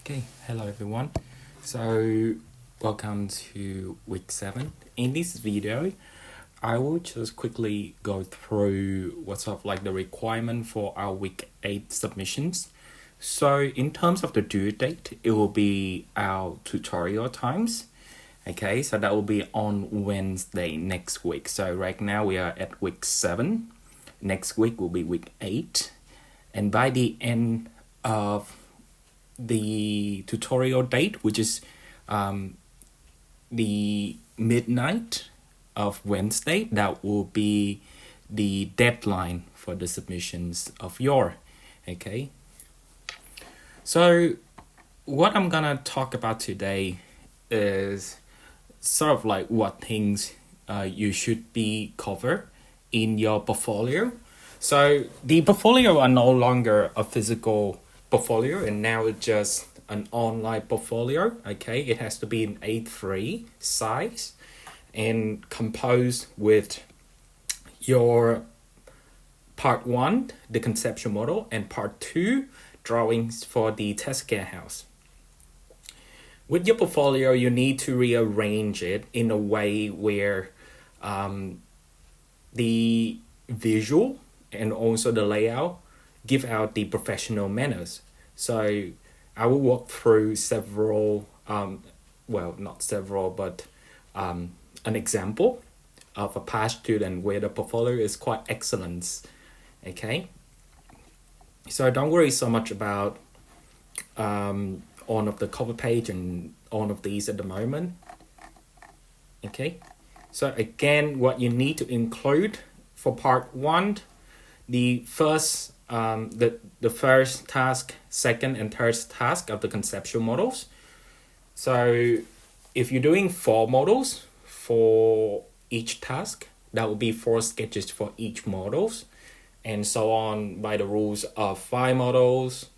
Okay, hello everyone. So, welcome to week 7. In this video, I will just quickly go through what's sort of like the requirement for our week 8 submissions. So, in terms of the due date, it will be our tutorial times. Okay, so that will be on Wednesday next week. So, right now we are at week 7. Next week will be week 8. And by the end of the tutorial date, which is the midnight of Wednesday, that will be the deadline for the submissions of your. Okay, so what I'm gonna talk about today is sort of like what things you should be covered in your portfolio. So the portfolio are no longer a physical portfolio, and now it's just an online portfolio. Okay, it has to be in A3 size and composed with your part 1, the conceptual model, and part 2, drawings for the test care house. With your portfolio, you need to rearrange it in a way where the visual and also the layout give out the professional manners. So I will walk through several, not several, but an example of a past student where the portfolio is quite excellent. Okay, so don't worry so much about on of the cover page and on of these at the moment. Okay, so again, what you need to include for part 1, the first the first task, second and third task of the conceptual models. So if you're doing 4 models for each task, that will be 4 sketches for each models, and so on by the rules of 5 models,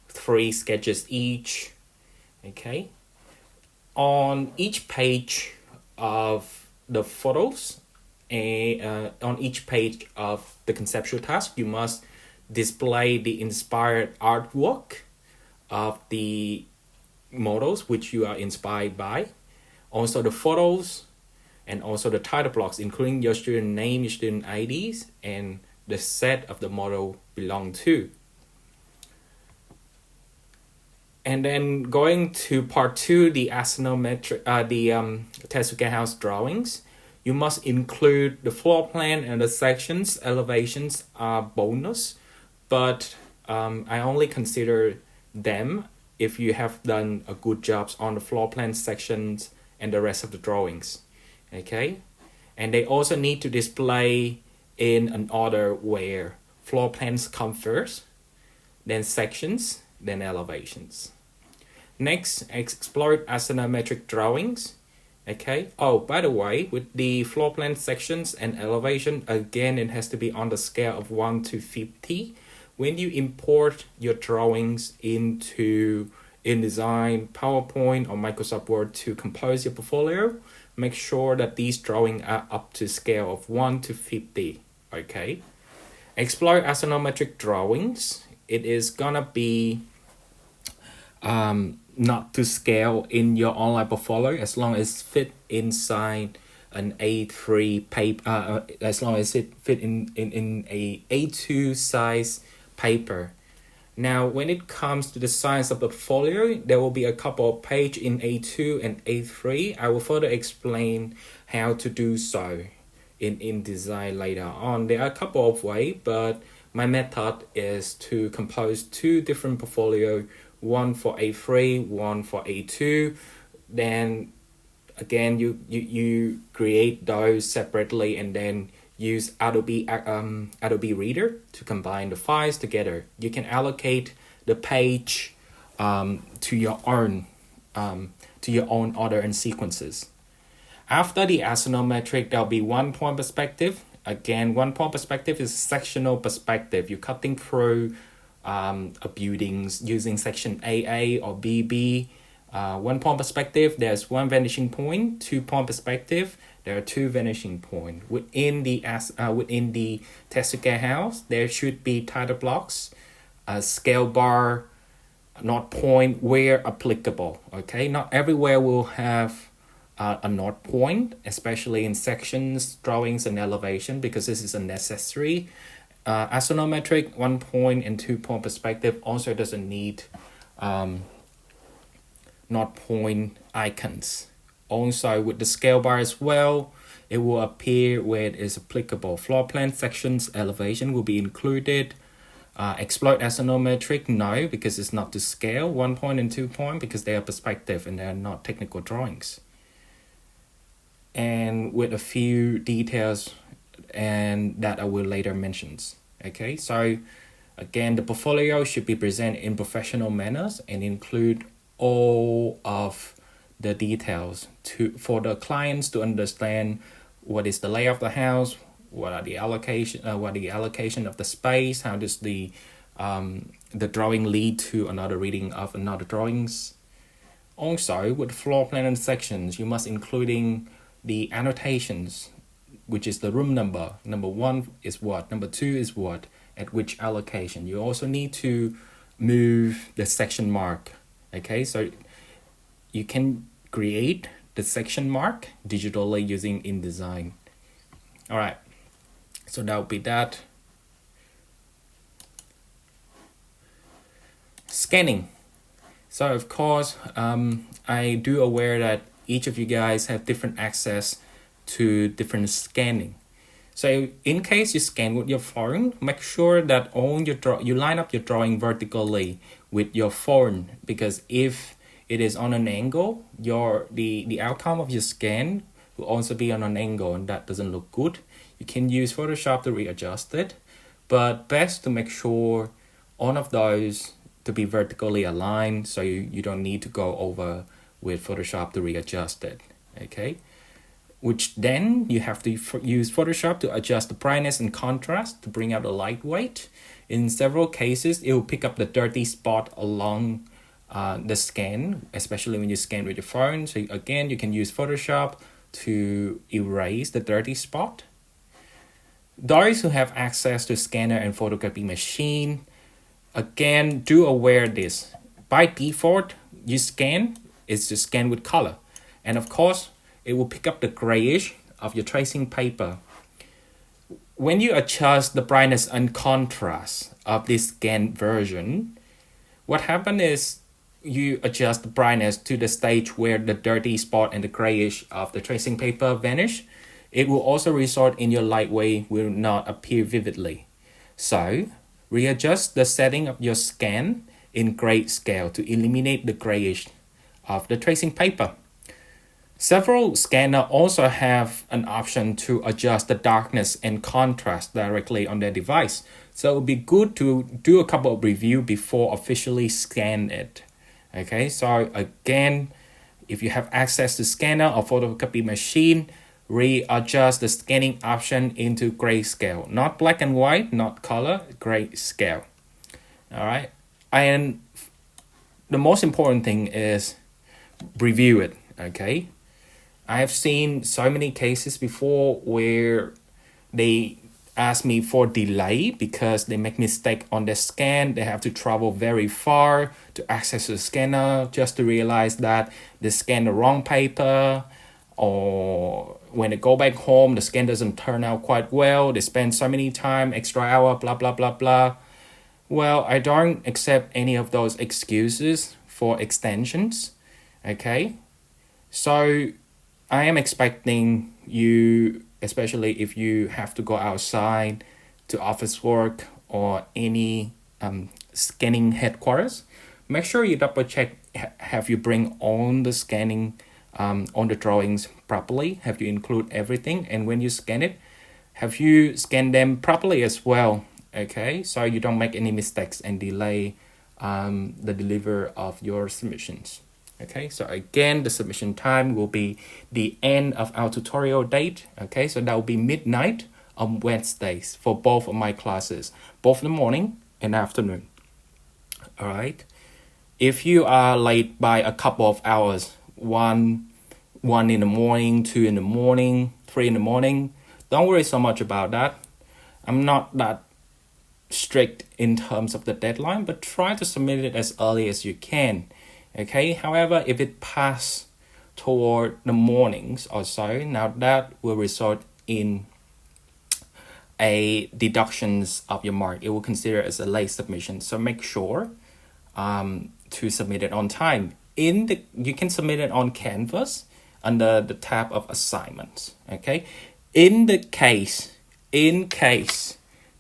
3 sketches each. Okay, on each page of the photos, on each page of the conceptual task, you must display the inspired artwork of the models which you are inspired by, also the photos, and also the title blocks, including your student name, your student IDs, and the set of the model belong to. And then going to part 2, the astrometric, test house drawings, you must include the floor plan and the sections. Elevations are bonus, but I only consider them if you have done a good job on the floor plan sections and the rest of the drawings. Okay, and they also need to display in an order where floor plans come first, then sections, then elevations. Next, explore astrometric drawings. Okay. Oh, by the way, with the floor plan sections and elevation, again, it has to be on the scale of 1 to 50. When you import your drawings into InDesign, PowerPoint, or Microsoft Word to compose your portfolio, make sure that these drawings are up to scale of 1 to 50. Okay. Explore astrometric drawings. It is gonna be not to scale in your online portfolio as long as fit inside an A3 paper, as long as it fit in a A2 size paper. Now, when it comes to the size of the portfolio, there will be a couple of pages in A2 and A3. I will further explain how to do so in InDesign later on. There are a couple of ways, but my method is to compose 2 different portfolio, one for A3, one for A2. Then again, you create those separately and then use Adobe Reader to combine the files together. You can allocate the page to your own order and sequences. After the astrometric, there'll be 1 point perspective. Again, 1 point perspective is sectional perspective. You're cutting through a buildings using section AA or BB. 1 point perspective, there's 1 vanishing point. 2 point perspective, there are 2 vanishing points. Within the test care house, there should be title blocks, a scale bar, North point where applicable. Okay, not everywhere will have a North point, especially in sections, drawings, and elevation, because this is a necessary. Isometric 1 point and 2 point perspective also doesn't need North point icons. Also with the scale bar as well, it will appear where it is applicable. Floor plan, sections, elevation will be included. Exploit isometric, no, because it's not to scale. 1 point and 2 point, because they are perspective and they are not technical drawings. And with a few details and that I will later mention. Okay, so again, the portfolio should be presented in professional manners and include all of the details for the clients to understand what is the layout of the house, what are the allocation of the space, how does the drawing lead to another reading of another drawings. Also, with floor plan and sections, you must including the annotations, which is the room number. Number 1 is what, number 2 is what, at which allocation. You also need to move the section mark. Okay, so you can create the section mark digitally using InDesign. All right, so that would be that. Scanning. So of course, I do aware that each of you guys have different access to different scanning. So in case you scan with your phone, make sure that on your you line up your drawing vertically with your phone, because if it is on an angle, the outcome of your scan will also be on an angle, and that doesn't look good. You can use Photoshop to readjust it, but best to make sure all of those to be vertically aligned, so you don't need to go over with Photoshop to readjust it. Okay, which then you have to use Photoshop to adjust the brightness and contrast to bring out the light weight. In several cases, it will pick up the dirty spot along the scan, especially when you scan with your phone. So again, you can use Photoshop to erase the dirty spot. Those who have access to scanner and photocopy machine, again, do aware this. By default, you scan, it's to scan with color. And of course, it will pick up the grayish of your tracing paper. When you adjust the brightness and contrast of this scan version, what happens is you adjust the brightness to the stage where the dirty spot and the grayish of the tracing paper vanish. It will also result in your light weight will not appear vividly. So, readjust the setting of your scan in grayscale to eliminate the grayish of the tracing paper. Several scanners also have an option to adjust the darkness and contrast directly on their device. So it would be good to do a couple of reviews before officially scan it. Okay, so again, if you have access to scanner or photocopy machine, readjust the scanning option into grayscale. Not black and white, not color, grayscale. All right, and the most important thing is review it. Okay, I have seen so many cases before where they ask me for delay because they make mistake on the scan. They have to travel very far to access the scanner just to realize that they scanned the wrong paper, or when they go back home, the scan doesn't turn out quite well. They spend so many time, extra hour, blah, blah, blah, blah. Well, I don't accept any of those excuses for extensions. Okay, so I am expecting you, especially if you have to go outside to office work or any scanning headquarters, make sure you double check, have you bring on the scanning on the drawings properly? Have you include everything? And when you scan it, have you scanned them properly as well? Okay, so you don't make any mistakes and delay the delivery of your submissions. Okay, so again, the submission time will be the end of our tutorial date. Okay, so that will be midnight on Wednesdays for both of my classes, both in the morning and afternoon. All right, if you are late by a couple of hours, one in the morning, 2 in the morning, 3 in the morning, don't worry so much about that. I'm not that strict in terms of the deadline, but try to submit it as early as you can. Okay. However, if it passes toward the mornings or so, now that will result in a deductions of your mark. It will consider as a late submission. So make sure to submit it on time. You can submit it on Canvas under the tab of assignments. Okay. In case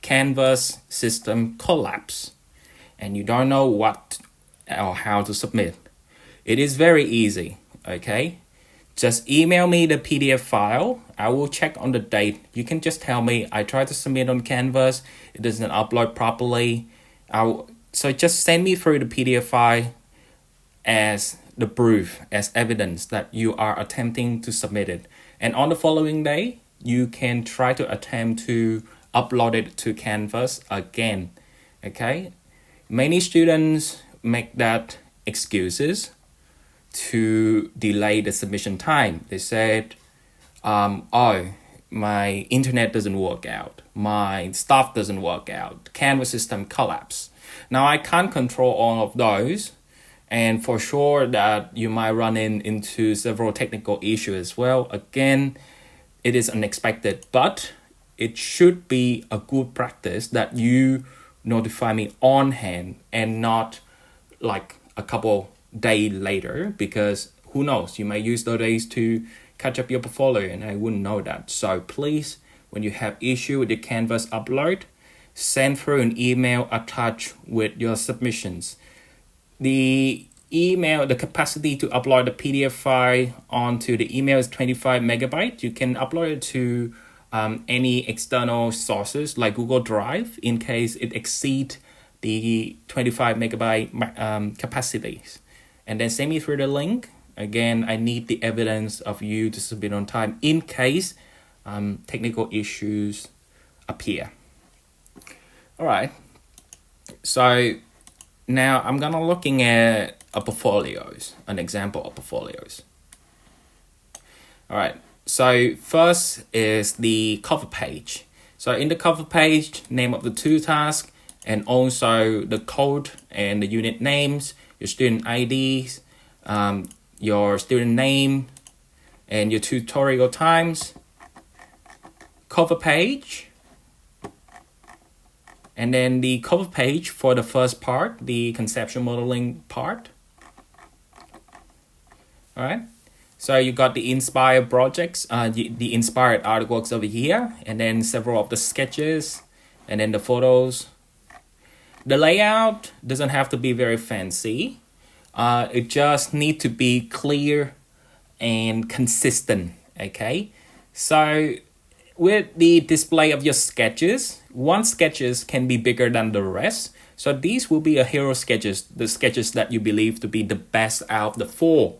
Canvas system collapse and you don't know what or how to submit, it is very easy. Okay. Just email me the PDF file. I will check on the date. You can just tell me I tried to submit on Canvas. It doesn't upload properly. So just send me through the PDF file as the proof, as evidence that you are attempting to submit it. And on the following day, you can try to attempt to upload it to Canvas again. Okay? Many students make that excuses to delay the submission time. They said, my internet doesn't work out. My stuff doesn't work out. Canvas system collapse. Now, I can't control all of those. And for sure that you might run into several technical issues as well. Again, it is unexpected, but it should be a good practice that you notify me on hand and not like a couple days later, because who knows, you may use those days to catch up your portfolio and I wouldn't know that. So please, when you have issue with the Canvas upload, send through an email attached with your submissions. The capacity to upload the PDF file onto the email is 25 megabytes. You can upload it to any external sources like Google Drive in case it exceeds the 25 megabyte capacities. And then send me through the link. Again, I need the evidence of you to submit on time in case technical issues appear. All right. So now I'm gonna looking at an example of portfolios. All right. So first is the cover page. So in the cover page, name of the two tasks, and also the code and the unit names, your student IDs, your student name, and your tutorial times. Cover page. And then the cover page for the first part, the conceptual modeling part. All right. So you got the inspired projects, the inspired artworks over here, and then several of the sketches, and then the photos. The layout doesn't have to be very fancy. It just need to be clear and consistent. Okay. So with the display of your sketches, one sketches can be bigger than the rest. So these will be your hero sketches, the sketches that you believe to be the best out of the four.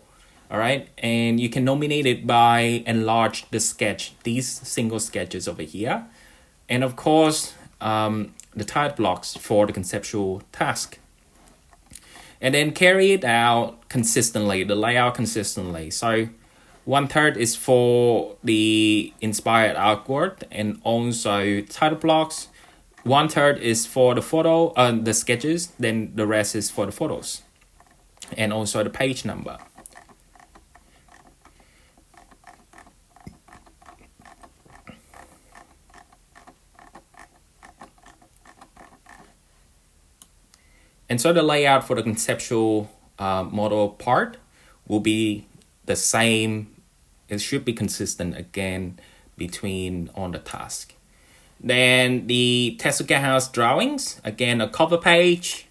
All right. And you can nominate it by enlarge the sketch, these single sketches over here. And of course, the title blocks for the conceptual task. And then carry it out consistently, the layout consistently. So 1/3 is for the inspired artwork and also title blocks. 1/3 is for the photo, the sketches. Then the rest is for the photos, and also the page number. And so the layout for the conceptual model part will be the same. It should be consistent again between on the task. Then the Tezuka House drawings, again a cover page.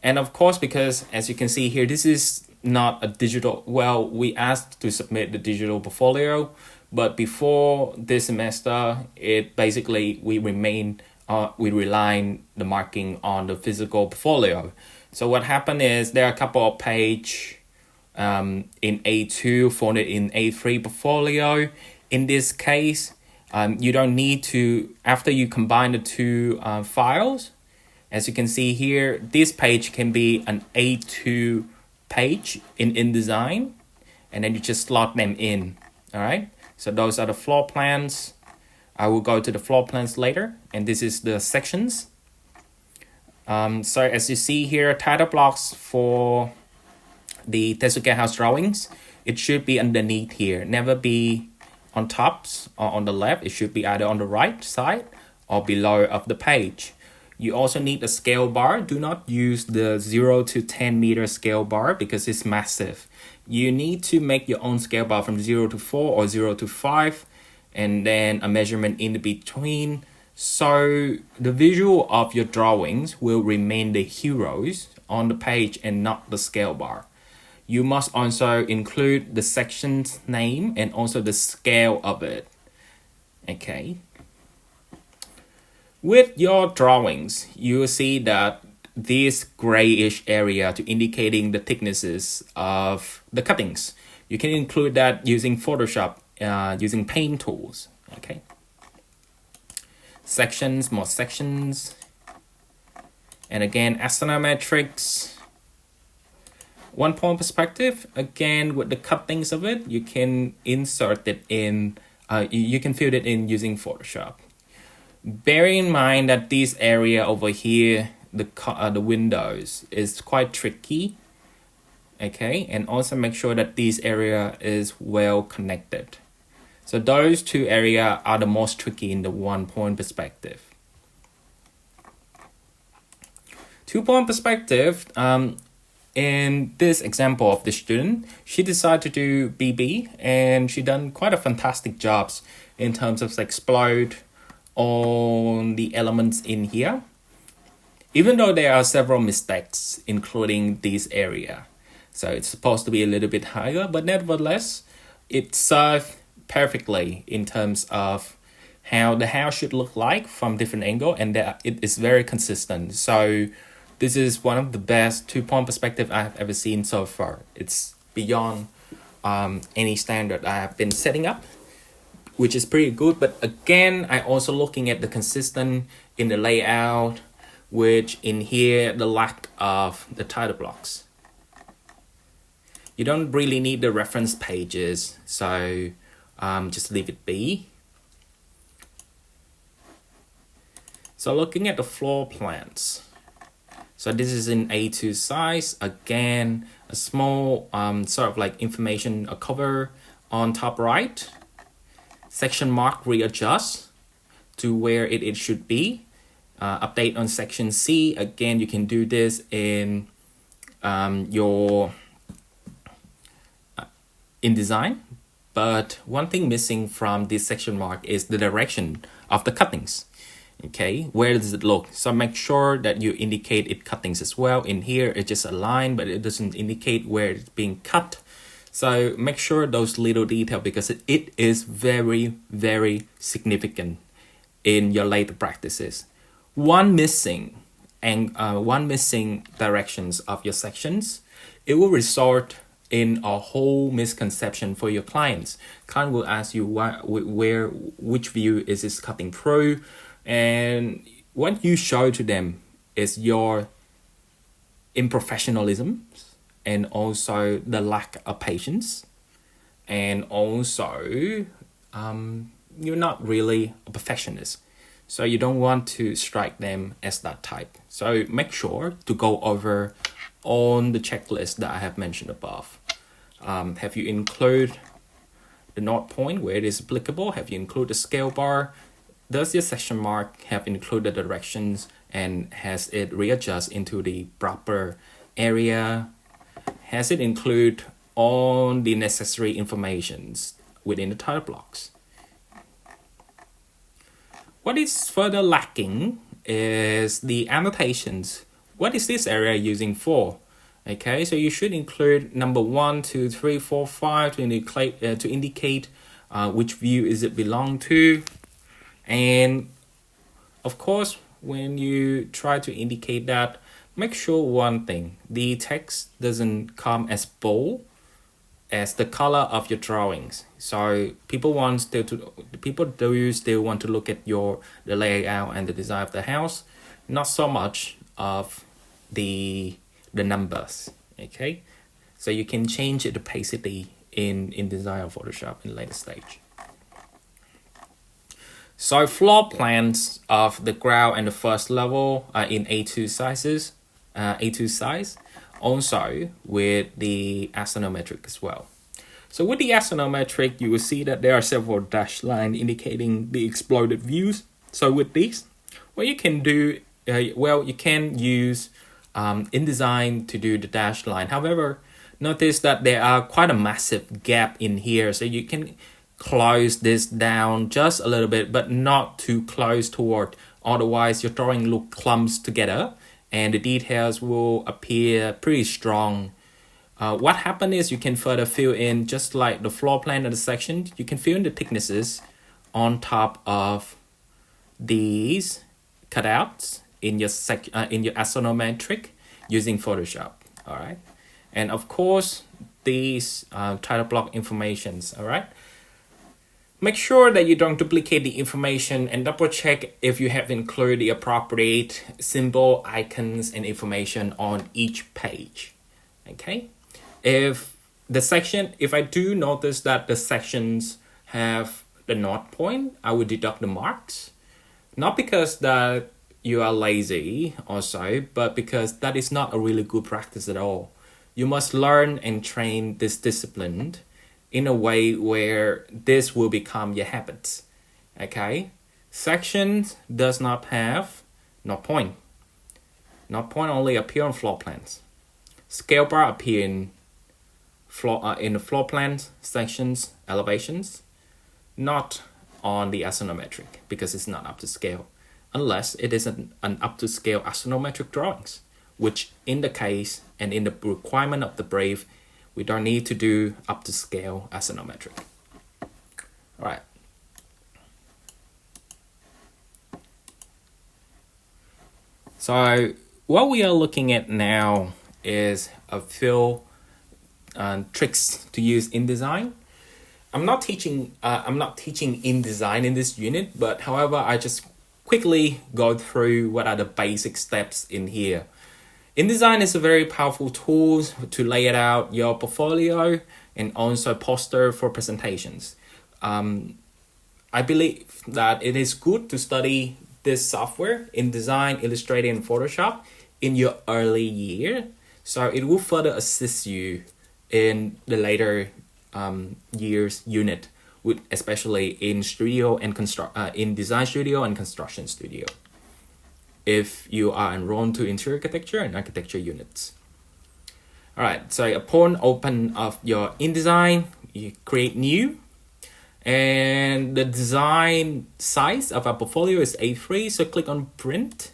And of course, because as you can see here, this is not a digital, well, we asked to submit the digital portfolio, but before this semester, it basically, we rely on the marking on the physical portfolio. So what happened is there are a couple of page in A2 folded in A3 portfolio. In this case, you don't need to, after you combine the two files, as you can see here, this page can be an A2 page in InDesign, and then you just slot them in. All right. So those are the floor plans. I will go to the floor plans later, and this is the sections. So as you see here, title blocks for the Tezuka house drawings, it should be underneath here, never be on tops or on the left. It should be either on the right side or below of the page. You also need a scale bar. Do not use the 0 to 10 meter scale bar because it's massive. You need to make your own scale bar from 0 to 4 or 0 to 5, and then a measurement in between. So the visual of your drawings will remain the heroes on the page and not the scale bar. You must also include the section's name and also the scale of it. Okay. With your drawings, you will see that this grayish area to indicating the thicknesses of the cuttings. You can include that using Photoshop, using paint tools. Okay. Sections, more sections. And again, astrometrics. 1 point perspective, again, with the cuttings of it, you can insert it in, you can fill it in using Photoshop. Bear in mind that this area over here, the windows, is quite tricky. Okay, and also make sure that this area is well connected. So those two areas are the most tricky in the 1 point perspective. 2 point perspective, in this example of the student, she decided to do BB and she done quite a fantastic jobs in terms of explode on the elements in here. Even though there are several mistakes, including this area. So it's supposed to be a little bit higher, but nevertheless, it served perfectly in terms of how the house should look like from different angle, and that it is very consistent. So this is one of the best 2 point perspective I've ever seen so far. It's beyond any standard I have been setting up, which is pretty good. But again, I also looking at the consistent in the layout, which in here, the lack of the title blocks. You don't really need the reference pages, so just leave it be. So looking at the floor plans. So this is in A2 size. Again, a small sort of like information, a cover on top right. Section mark readjust to where it should be. Update on section C. Again, you can do this in your InDesign. But one thing missing from this section mark is the direction of the cuttings. Okay, where does it look? So make sure that you indicate it cuttings as well. In here, it's just a line, but it doesn't indicate where it's being cut. So make sure those little detail, because it is very, very significant in your later practices. One missing directions of your sections, it will result in a whole misconception for your clients. Client will ask you which view is this cutting through, and what you show to them is your improfessionalism and also the lack of patience, and also you're not really a perfectionist, so you don't want to strike them as that type. So make sure to go over on the checklist that I have mentioned above. Have you include the knot point where it is applicable? Have you include the scale bar? Does your section mark have included the directions, and has it readjust into the proper area? Has it include all the necessary informations within the title blocks? What is further lacking is the annotations. What is this area using for? Okay, so you should include number 1, 2, 3, 4, 5 to indicate which view is it belong to. And of course, when you try to indicate that, make sure one thing, the text doesn't come as bold as the color of your drawings. So people do still want to look at the layout and the design of the house, not so much of the numbers. Okay, so you can change it opacity in InDesign or Photoshop in later stage. So floor plans of the ground and the first level are in A2 sizes, A2 size, also with the axonometric as well. So with the axonometric, you will see that there are several dashed lines indicating the exploded views. So with these, what you can do, you can use InDesign to do the dashed line. However, notice that there are quite a massive gap in here, so you can close this down just a little bit, but not too close toward. Otherwise, your drawing look clumps together, and the details will appear pretty strong. What happened is you can further fill in, just like the floor plan of the section, you can fill in the thicknesses on top of these cutouts in your axonometric using Photoshop. All right, and of course these title block informations. All right. Make sure that you don't duplicate the information and double check if you have included the appropriate symbol, icons, and information on each page. Okay. If I do notice that the sections have the not point, I would deduct the marks. Not because that you are lazy or so, but because that is not a really good practice at all. You must learn and train this discipline in a way where this will become your habits. Okay? Sections does not have not point. Not point only appear on floor plans. Scale bar appear in the floor plans, sections, elevations, not on the axonometric because it's not up to scale, unless it is an up to scale axonometric drawings, which in the case and in the requirement of the brief, we don't need to do up to scale axonometric. All right. So what we are looking at now is a few tricks to use InDesign. I'm not teaching InDesign in this unit, but however, I just quickly go through what are the basic steps in here. InDesign is a very powerful tool to lay it out your portfolio and also poster for presentations. I believe that it is good to study this software, InDesign, Illustrator, and Photoshop in your early year. So it will further assist you in the later years unit, with especially in studio and in design studio and construction studio, if you are enrolled to interior architecture and architecture units. All right, so upon open of your InDesign, you create new, and the design size of our portfolio is A3, so click on print.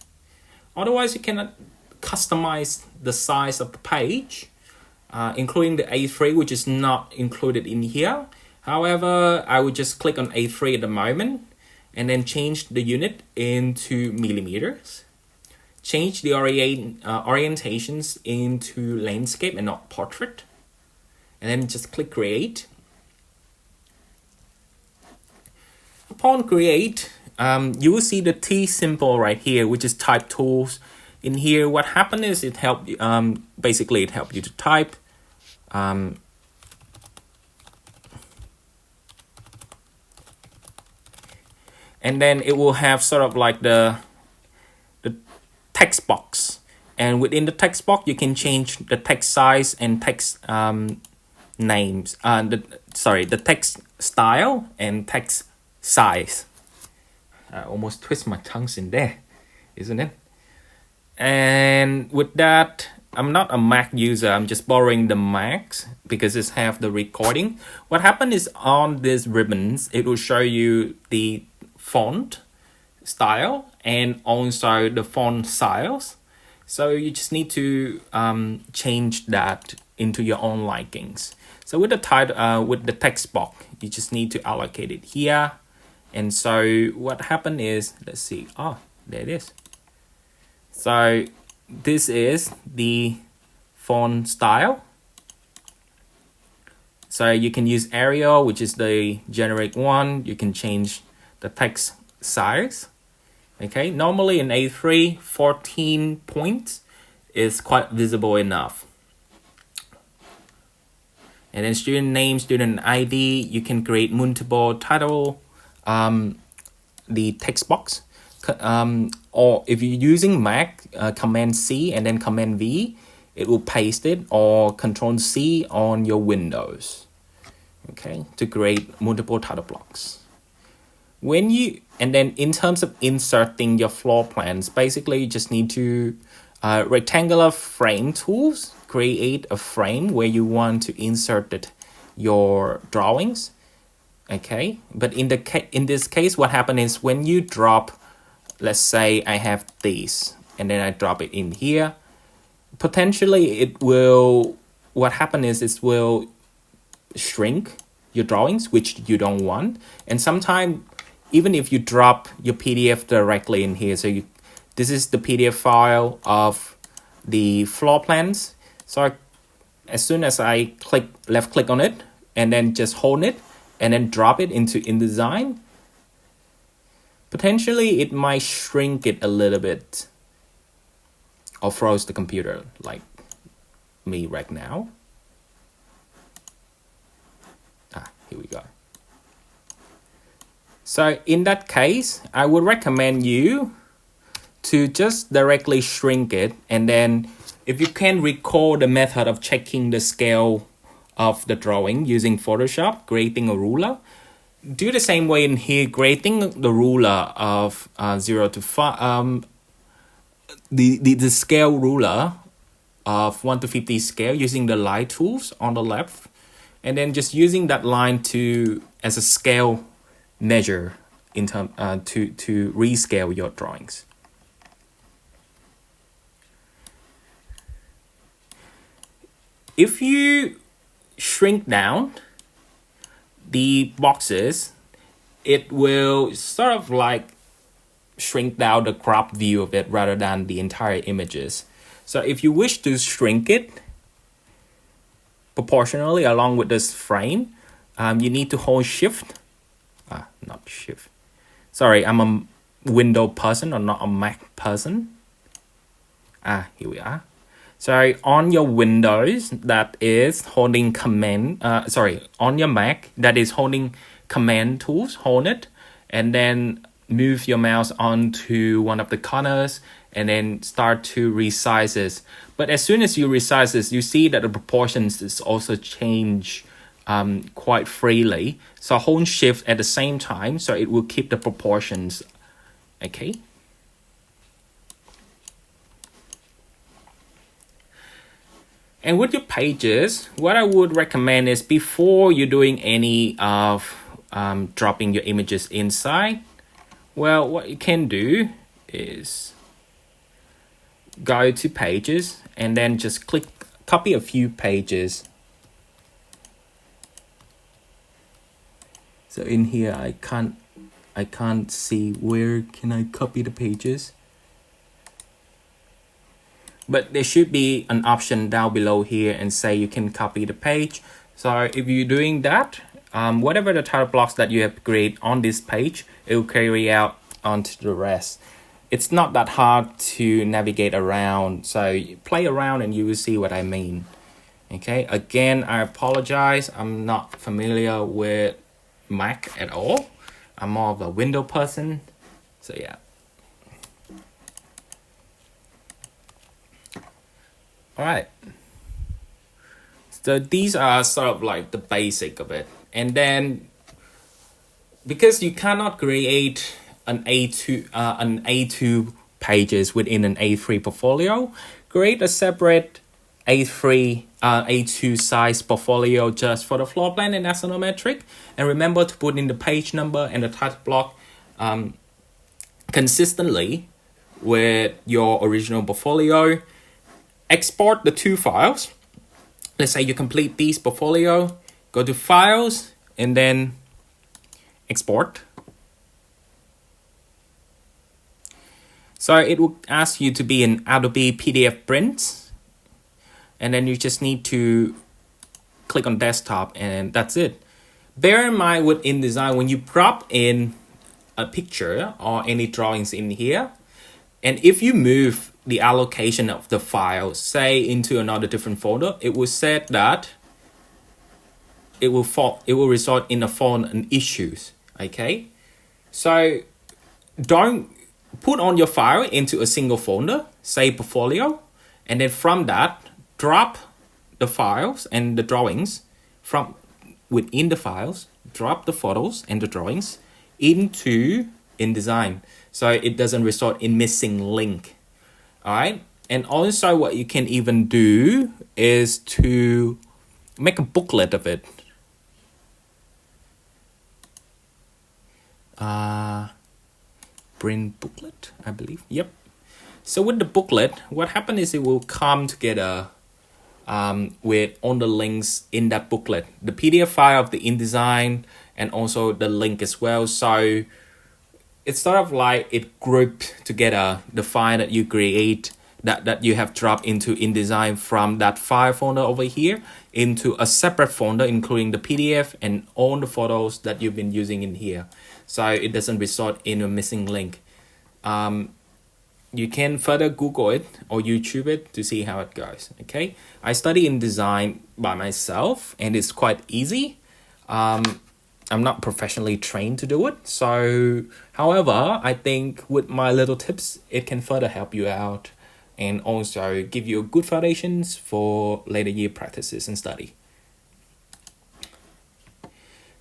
Otherwise, you cannot customize the size of the page, including the A3, which is not included in here. However, I would just click on A3 at the moment and then change the unit into millimeters. Change the orientations into landscape and not portrait. And then just click create. Upon create, you will see the T symbol right here, which is type tools. In here, what happened is it helped basically it helped you to type. And then it will have sort of like the text box, and within the text box you can change the text size and text names. The text style and text size. I almost twist my tongues in there, isn't it? And with that, I'm not a Mac user. I'm just borrowing the Macs because it have the recording. What happened is on these ribbons, it will show you the font style and also the font styles. So you just need to change that into your own likings. So with the title, with the text box, you just need to allocate it here. And so what happened is, let's see. Oh, there it is. So this is the font style. So you can use Arial, which is the generic one. You can change the text size. Okay, normally in A3, 14 points is quite visible enough. And then student name, student ID, you can create multiple title the text box. Or if you're using Mac, Command C and then Command V, it will paste it, or Control C on your Windows, okay, to create multiple title blocks. And then in terms of inserting your floor plans, basically you just need to rectangular frame tools, create a frame where you want to insert your drawings, okay. But in this case, what happens is when you drop, let's say I have this, and then I drop it in here, potentially it will shrink your drawings, which you don't want. And sometimes even if you drop your PDF directly in here, this is the PDF file of the floor plans. So as soon as I left click on it and then just hold it and then drop it into InDesign, potentially it might shrink it a little bit or froze the computer like me right now. Here we go. So in that case, I would recommend you to just directly shrink it, and then if you can recall the method of checking the scale of the drawing using Photoshop, creating a ruler, do the same way in here, creating the ruler of 0 to 5, the scale ruler of 1 to 50 scale using the line tools on the left, and then just using that line as a scale measure in to rescale your drawings. If you shrink down the boxes, it will sort of like shrink down the crop view of it rather than the entire images. So if you wish to shrink it proportionally along with this frame, you need to hold shift. Not shift. Sorry, I'm a window person or not a Mac person. Here we are. So on your Windows, that is holding command, on your Mac, that is holding command tools, hold it, and then move your mouse onto one of the corners and then start to resize it. But as soon as you resize this, you see that the proportions is also change quite freely. So hold shift at the same time, so it will keep the proportions, okay? And with your pages, what I would recommend is before you're doing any of dropping your images inside, well, what you can do is go to pages and then just copy a few pages. So in here, I can't see where can I copy the pages. But there should be an option down below here and say you can copy the page. So if you're doing that, whatever the title blocks that you have created on this page, it will carry out onto the rest. It's not that hard to navigate around. So play around and you will see what I mean. Okay, again, I apologize. I'm not familiar with Mac at all. I'm more of a window person. So yeah. All right. So these are sort of like the basic of it. And then because you cannot create an A2 pages within an A3 portfolio, create a separate A2 size portfolio just for the floor plan and axonometric. And remember to put in the page number and the title block consistently with your original portfolio. Export the two files. Let's say you complete this portfolio, go to files and then export. So it will ask you to be in Adobe PDF prints, and then you just need to click on desktop and that's it. Bear in mind with InDesign, when you prop in a picture or any drawings in here, and if you move the allocation of the file, say into another different folder, it will set that it will result in a folder and issues. Okay, so don't put on your file into a single folder, say portfolio, and then from that, drop the files and the drawings from within the files, drop the photos and the drawings into InDesign, so it doesn't result in missing link. All right. And also what you can even do is to make a booklet of it. Print booklet, I believe. Yep. So with the booklet, what happens is it will come together with all the links in that booklet, the PDF file of the InDesign and also the link as well. So it's sort of like it grouped together the file that you create, that you have dropped into InDesign from that file folder over here into a separate folder, including the PDF and all the photos that you've been using in here. So it doesn't result in a missing link. You can further Google it or YouTube it to see how it goes. Okay, I study InDesign by myself and it's quite easy. I'm not professionally trained to do it. So, however, I think with my little tips, it can further help you out and also give you good foundations for later year practices and study.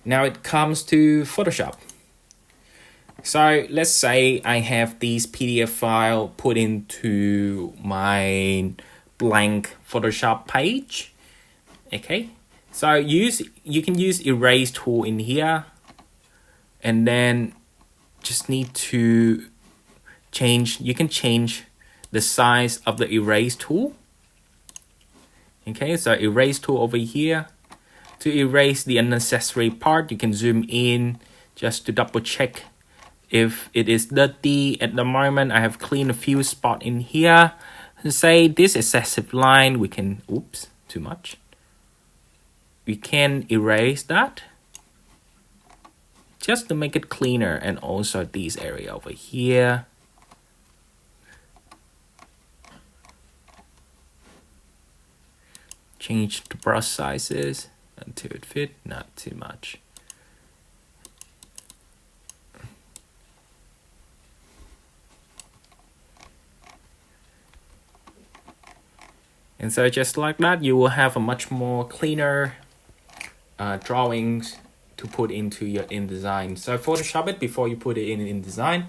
Now it comes to Photoshop. So let's say I have this PDF file put into my blank Photoshop page. Okay, so you can use erase tool in here, and then just need to change. You can change the size of the erase tool. Okay, so erase tool over here. To erase the unnecessary part, you can zoom in just to double check if it is dirty. At the moment, I have cleaned a few spots in here. Say this excessive line, we can, oops, too much. We can erase that just to make it cleaner, and also this area over here. Change the brush sizes until it fit, not too much. And so just like that, you will have a much more cleaner drawings to put into your InDesign. So Photoshop it before you put it in InDesign.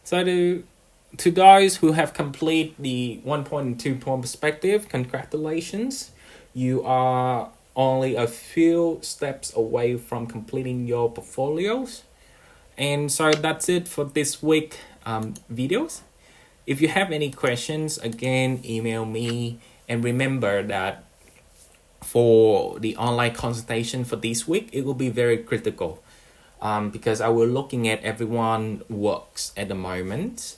So to those who have completed the 1 and 2 point perspective, congratulations. You are only a few steps away from completing your portfolios. And so that's it for this week videos. If you have any questions, again, email me. And remember that for the online consultation for this week, it will be very critical because I will looking at everyone's works at the moment.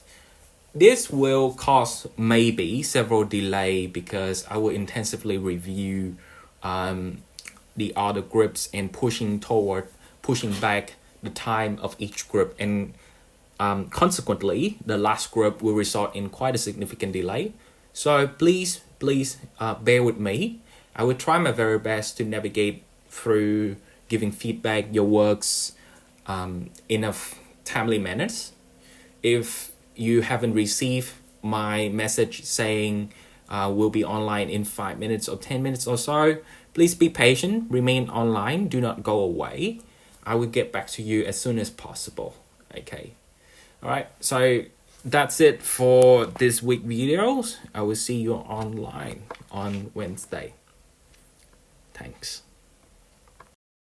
This will cause maybe several delay because I will intensively review the other groups and pushing back the time of each group, and consequently the last group will result in quite a significant delay. So please bear with me. I will try my very best to navigate through giving feedback your works in a timely manners. If you haven't received my message saying we'll be online in 5 minutes or 10 minutes or so, please be patient, remain online, do not go away. I will get back to you as soon as possible. Okay. All right. So that's it for this week videos. I will see you online on Wednesday. Thanks.